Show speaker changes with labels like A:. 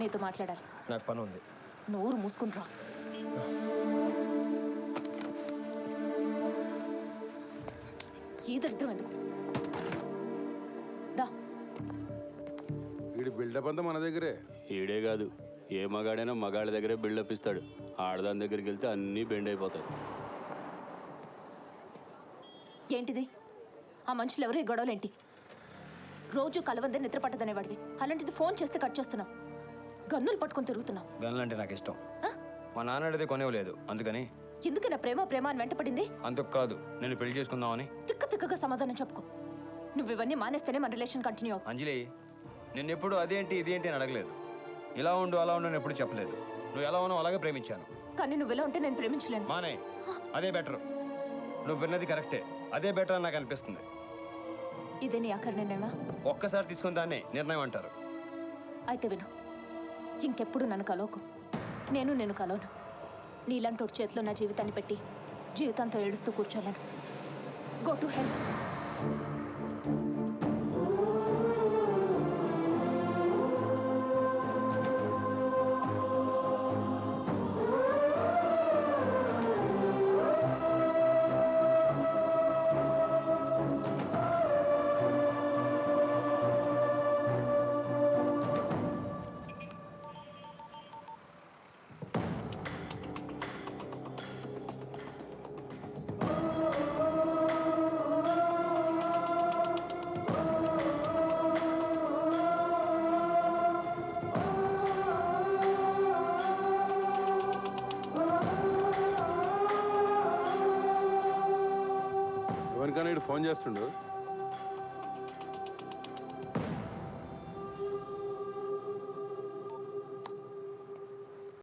A: నీతో మాట్లాడాలి.
B: నాకు పని ఉంది.
A: నోరు మూసుకుంట్రా. ఈ దరిద్రం ఎందుకు? దా.
C: వీడి బిల్డప్ అంతా మన దగ్గరే.
D: ఈడే కాదు, ఏ మగాడైనా మగాళ్ళ దగ్గరే బిల్డప్ ఇస్తాడు. ఆడదాని దగ్గరికి వెళ్తే అన్నీ బెండ్ అయిపోతాయి.
A: ఏంటిది? ఆ మనుషులు ఎవరు? ఈ గొడవలేంటి? రోజు కలవందే నిద్ర పట్టదనేవాడివి, అలాంటిది ఫోన్ చేస్తే కట్ చేస్తున్నావు. గన్నులు పట్టుకొని తిరుగుతున్నావు.
B: గన్నులు అంటే నాకు ఇష్టం. మా నాన్న అడిగితే కొనేవలేదు, అందుకని.
A: ఎందుకు నా ప్రేమ ప్రేమ అని వెంటపడింది?
B: అందుకు కాదు, నేను పెళ్లి చేసుకుందామని.
A: తిక్కగా సమాధానం చెప్పుకో. నువ్వు ఇవన్నీ మానేస్తేనే మన రిలేషన్ కంటిన్యూ అవుతుంది.
B: అంజలి, నిన్నెప్పుడు అదేంటి ఇదేంటి అని అడగలేదు. ఇలా ఉండు అలా ఉండు అని ఎప్పుడు చెప్పలేదు. నువ్వు ఎలా ఉన్నావు అలాగే ప్రేమించాను.
A: కానీ నువ్వు ఇలా ఉంటే నేను ప్రేమించలేను.
B: మానే, అదే బెటర్. నువ్వు విన్నది కరెక్టే, అదే బెటర్ అని నాకు అనిపిస్తుంది.
A: ఇదే నీ ఆఖరి నిర్ణయమా?
B: ఒక్కసారి తీసుకుని దాన్ని నిర్ణయం అంటారు.
A: అయితే విను, ఇంకెప్పుడు నన్ను కలవకు. నేను కలవను. నీలాంటి చేతిలో నా జీవితాన్ని పెట్టి జీవితాంతో ఏడుస్తూ కూర్చోలేను. Go to help.
C: ఎవరికైనా ఇటు ఫోన్ చేస్తుండు.